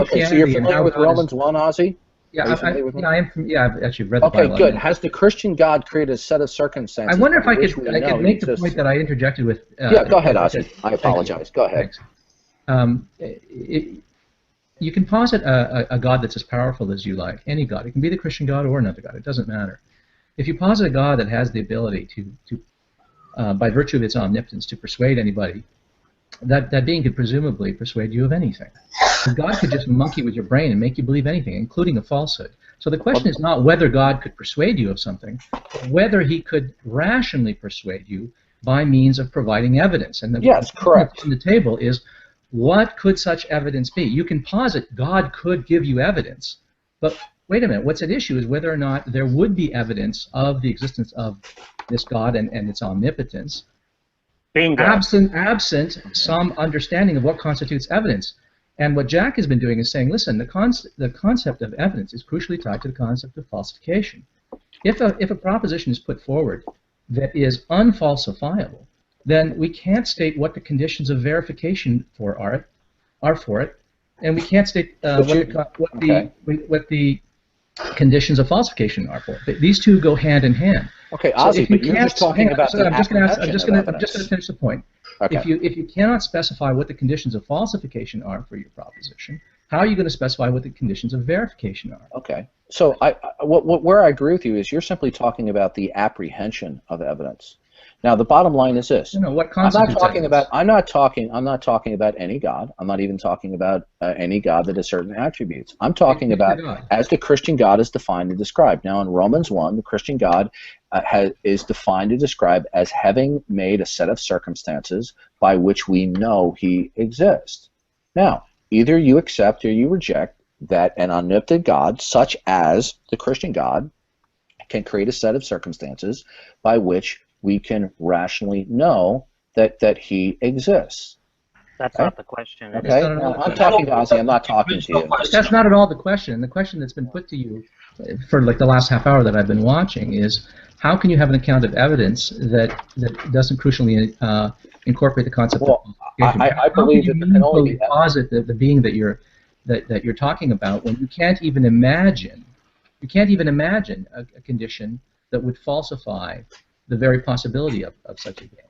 Okay, so you're familiar with Romans 1, Ozzy? Yeah, I am. Yeah, I've actually read the Bible. Okay, good. Has the Christian God created a set of circumstances? I wonder if I could make the point that I interjected with. Yeah, go ahead, Ozzy. I apologize. Go ahead. Thanks. You can posit a God that's as powerful as you like, any God. It can be the Christian God or another God. It doesn't matter. If you posit a God that has the ability to by virtue of its omnipotence, to persuade anybody, that being could presumably persuade you of anything. God could just monkey with your brain and make you believe anything, including a falsehood. So the question is not whether God could persuade you of something, but whether he could rationally persuade you by means of providing evidence. And yes, correct. On the table is, what could such evidence be? You can posit God could give you evidence, but wait a minute, what's at issue is whether or not there would be evidence of the existence of this God and its omnipotence, absent some understanding of what constitutes evidence. And what Jack has been doing is saying, listen, the concept of evidence is crucially tied to the concept of falsification. If a proposition is put forward that is unfalsifiable, then we can't state what the conditions of verification are for it, and we can't state what the conditions of falsification are for it. These two go hand in hand. Okay, Ozzy, but you're just talking about the I'm just going to finish the point. Okay. If you cannot specify what the conditions of falsification are for your proposition, how are you going to specify what the conditions of verification are? Okay. So where I agree with you is you're simply talking about the apprehension of evidence. Now the bottom line is this. No, what constitutes evidence? I'm not talking about any God. I'm not even talking about any God that has certain attributes. I'm talking about as the Christian God is defined and described. Now in Romans 1, the Christian God is defined and described as having made a set of circumstances by which we know he exists. Now, either you accept or you reject that an omnipotent God, such as the Christian God, can create a set of circumstances by which we can rationally know that he exists. That's not the question. Okay, I'm talking to Ozzy. I'm not talking to you. That's not at all the question. The question that's been put to you for like the last half hour that I've been watching is, how can you have an account of evidence that doesn't crucially incorporate the concept of falsification? I believe that there can only be posit the being that you're talking about when you can't even imagine a condition that would falsify the very possibility of such a being.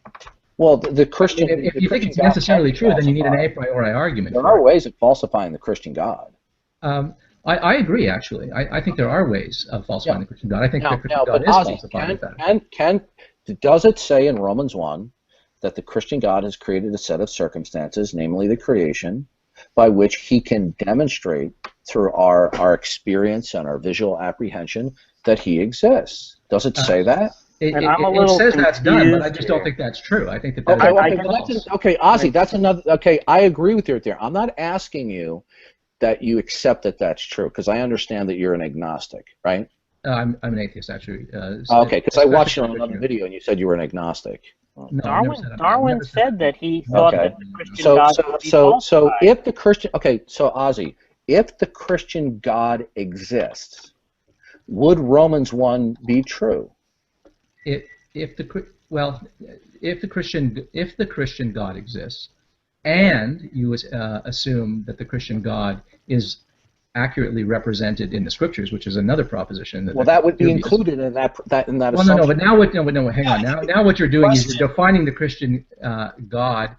Well, the Christian. If you think it's necessarily true, then you need an a priori argument. There are ways of falsifying the Christian God. I agree, actually. I think there are ways of falsifying the Christian God. I think the Christian God is falsifying that. Does it say in Romans 1 that the Christian God has created a set of circumstances, namely the creation, by which he can demonstrate through our experience and our visual apprehension that he exists? Does it say that? It says that's done, but I just don't think that's true. I think that okay, Ozzy, that's another. Okay, I agree with you there. I'm not asking you that you accept that that's true, because I understand that you're an agnostic, right? I'm an atheist, actually. Okay, because I watched you on another video and you said you were an agnostic. No, Darwin said that he thought that the Christian God would be falsified. So if the Christian, so Ozzy, if the Christian God exists, would Romans 1 be true? If the Christian God exists, and you assume that the Christian God is accurately represented in the Scriptures, which is another proposition. That would be included in that assumption. No, but now hang on. Now what you're doing is you're defining the Christian God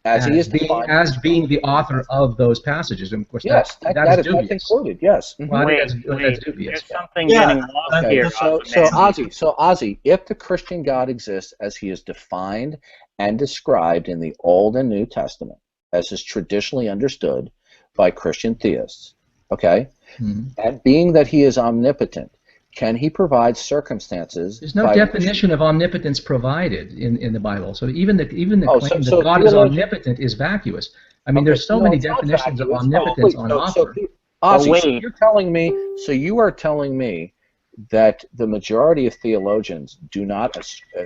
as being the author of those passages, and of course that's included. Yes. That's dubious. There's something getting lost here. So Ozzy, if the Christian God exists as he is defined and described in the Old and New Testament, as is traditionally understood by Christian theists, okay, and being that he is omnipotent, can he provide circumstances? There's no definition of omnipotence provided in the Bible. So even the claim that God is omnipotent is vacuous. I mean, there's so many definitions of omnipotence on offer. Ozzy, so you are telling me that the majority of theologians do not,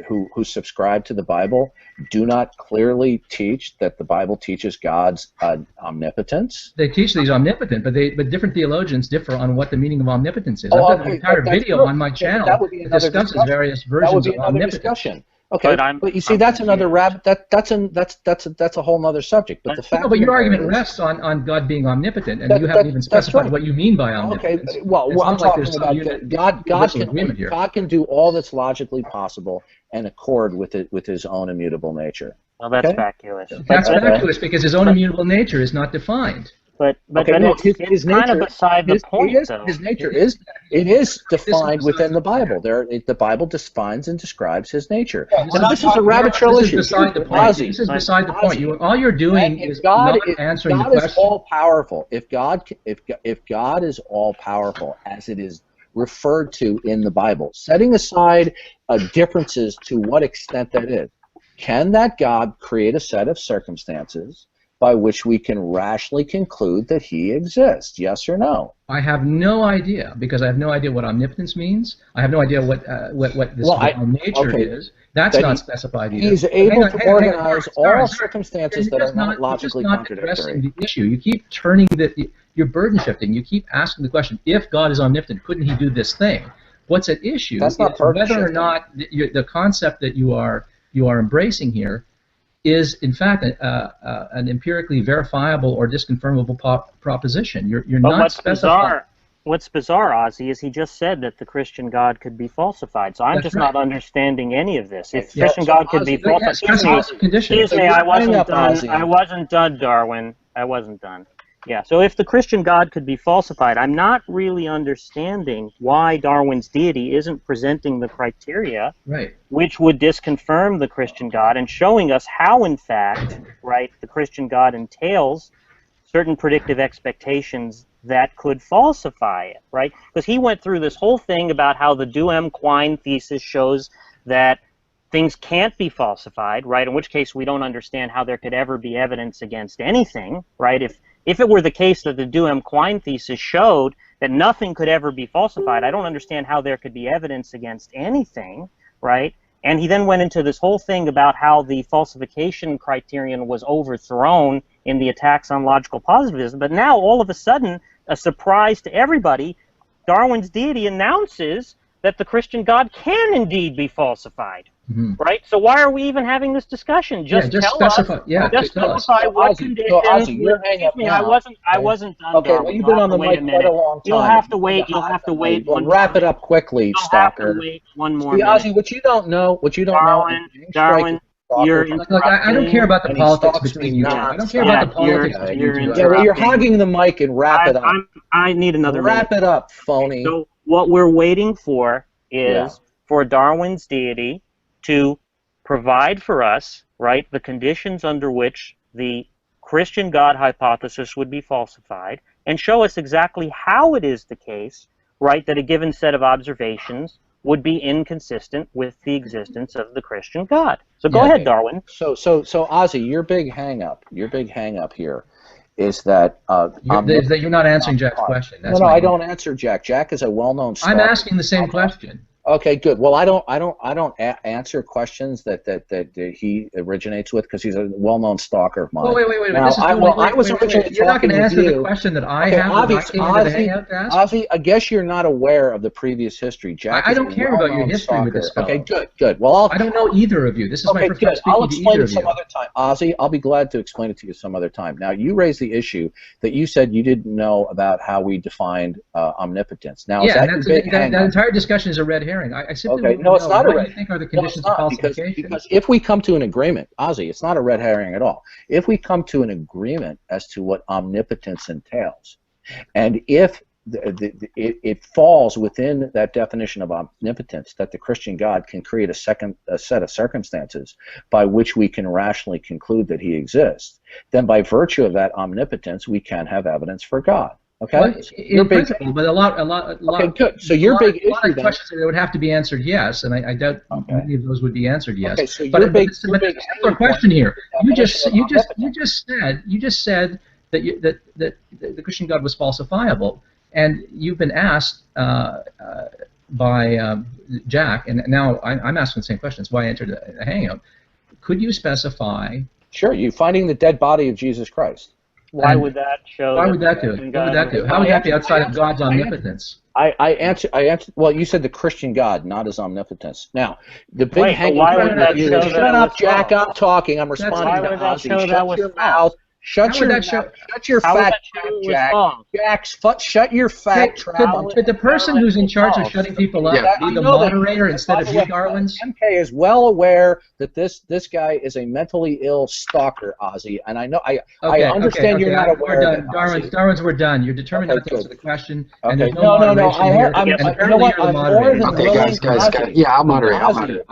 who subscribe to the Bible, do not clearly teach that the Bible teaches God's omnipotence? They teach that he's omnipotent, but different theologians differ on what the meaning of omnipotence is. I've got an entire video on my channel that discusses various versions of omnipotence. Okay, but you see, that's another rabbit. That's a whole other subject. But the fact. No, but your argument rests on God being omnipotent, and you haven't even specified what you mean by omnipotence. Okay, well, I'm talking about God can do all that's logically possible and accord with his own immutable nature. Well, that's vacuous. That's vacuous because his own immutable nature is not defined. But his nature, kind of beside the point, though. His nature is defined within the Bible. The Bible defines and describes his nature. So this is a rabbit trail issue. This is beside the point. This is beside the point. All you're doing is not answering the question. God is all powerful. If God is all powerful, as it is referred to in the Bible, setting aside differences to what extent that is, can that God create a set of circumstances by which we can rationally conclude that he exists? Yes or no? I have no idea, because I have no idea what omnipotence means. I have no idea what this nature is. That's not specified either. He's able to organize all circumstances that are not logically contradictory. Addressing the issue. You keep turning you're burden shifting. You keep asking the question: if God is omnipotent, couldn't he do this thing? What's at issue is whether or not the concept that you are embracing here is in fact an empirically verifiable or disconfirmable proposition. You're not specifying. What's bizarre, Ozzy, is he just said that the Christian God could be falsified. So I'm not understanding any of this. If Christian God could be falsified, excuse me, I wasn't done, Darwin. I wasn't done. Yeah, so if the Christian God could be falsified, I'm not really understanding why Darwin's deity isn't presenting the criteria which would disconfirm the Christian God and showing us how, in fact, the Christian God entails certain predictive expectations that could falsify it, right? Because he went through this whole thing about how the Duhem Quine thesis shows that things can't be falsified, right? In which case we don't understand how there could ever be evidence against anything, right? If it were the case that the Duhem Quine thesis showed that nothing could ever be falsified, I don't understand how there could be evidence against anything, right? And he then went into this whole thing about how the falsification criterion was overthrown in the attacks on logical positivism. But now, all of a sudden, a surprise to everybody, Darwin's deity announces that the Christian God can indeed be falsified. Right? So why are we even having this discussion? Just specify what conditions. I wasn't done. Okay, well, you've been on the mic quite a long time. You'll have to wait. Well, wrap it up quickly, Stalker. Wait one more minute. Ozzy, what you don't know, Darwin, you're look, I don't care about the politics between you. I don't care about the politics between you. You're hogging the mic and wrap it up. I need another wrap it up, phony. So what we're waiting for is for Darwin's deity to provide for us, the conditions under which the Christian God hypothesis would be falsified, and show us exactly how it is the case, that a given set of observations would be inconsistent with the existence of the Christian God. So go ahead, Darwin. So Ozzy, your big hang-up here is that that you're not answering Jack's question. No, I don't answer Jack. Jack is a well-known scholar. I'm asking the same question. Okay, good. Well, I don't answer questions that he originates with, because he's a well-known stalker of mine. Oh, wait. Now, you're not going to answer the question that I have. Ozzy, I guess you're not aware of the previous history. Jack, I don't care about your history with this fellow. Okay, good. Well, I don't know either of you. This is my first time speaking I'll explain to it some other time. Ozzy, I'll be glad to explain it to you some other time. Now, you raised the issue that you said you didn't know about how we defined omnipotence. Now, that entire discussion is a red herring. I simply no, it's not a red herring. What do you think are the conditions of falsification? Because if we come to an agreement, Ozzy, it's not a red herring at all. If we come to an agreement as to what omnipotence entails, and if it falls within that definition of omnipotence, that the Christian God can create a set of circumstances by which we can rationally conclude that he exists, then by virtue of that omnipotence, we can have evenance for God. Okay, well, in principle, but a lot. Okay, good. So your big issue, a lot of questions that would have to be answered yes, and I doubt many of those would be answered yes. Okay, so but your big question here. You just said that the Christian God was falsifiable, and you've been asked by Jack, and now I'm asking the same questions. Why I entered a hangout? Could you specify? Sure. You finding the dead body of Jesus Christ. Why would that show? Why would that do it? What would that do? How would that be outside of God's omnipotence? I answer. Well, you said the Christian God, not his omnipotence. Now, the big why would that show that? Shut up, Jack. I'm talking. I'm responding to Ozzy. Shut your mouth. Shut your fact trap, Jack. Shut your fact trap. Could the person who's in charge of shutting people up be the moderator instead of you, Darwin's? MK is well aware that this guy is a mentally ill stalker, Ozzy, and I know I understand you're not aware. We're done. Darwin's, we're done. You're determined not to answer the question, and there's no. I'm more than okay, guys. Yeah, I'll moderate.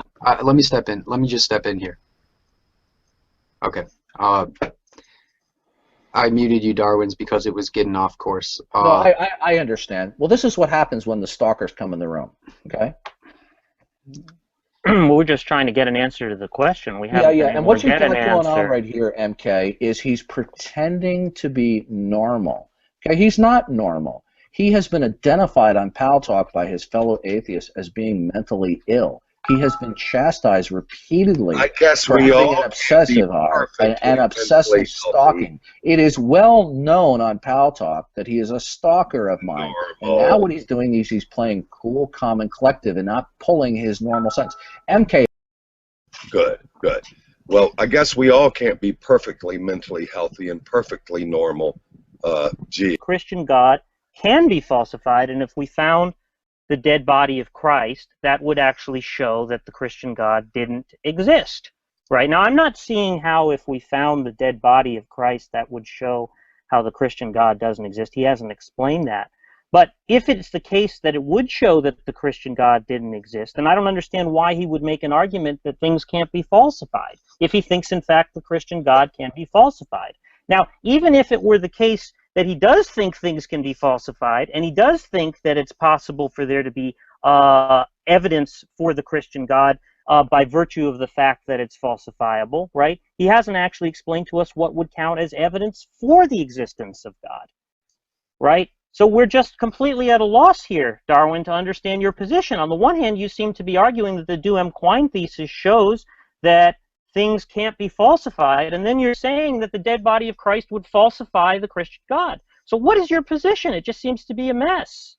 Let me step in. Let me just step in here. Okay. I muted you, Darwin's, because it was getting off course. No, I understand. Well, this is what happens when the stalkers come in the room. Okay. We're just trying to get an answer to the question. We haven't And what you've got going on right here, MK, is he's pretending to be normal. Okay, he's not normal. He has been identified on Pal Talk by his fellow atheists as being mentally ill. He has been chastised repeatedly for having an obsessive heart and obsessive stalking. It is well known on Pal Talk that he is a stalker of mine. And now what he's doing is he's playing cool, calm, and collective and not pulling his normal sense. MK. Good. Well, I guess we all can't be perfectly mentally healthy and perfectly normal. Christian God can be falsified, and if we found the dead body of Christ, that would actually show that the Christian God didn't exist. Right? Now, I'm not seeing how if we found the dead body of Christ, that would show how the Christian God doesn't exist. He hasn't explained that. But if it's the case that it would show that the Christian God didn't exist, then I don't understand why he would make an argument that things can't be falsified, if he thinks, in fact, the Christian God can't be falsified. Now, even if it were the case that he does think things can be falsified, and he does think that it's possible for there to be evidence for the Christian God by virtue of the fact that it's falsifiable, right? He hasn't actually explained to us what would count as evidence for the existence of God, right? So we're just completely at a loss here, Darwin, to understand your position. On the one hand, you seem to be arguing that the Duhem Quine thesis shows that things can't be falsified, and then you're saying that the dead body of Christ would falsify the Christian God. So what is your position? It just seems to be a mess.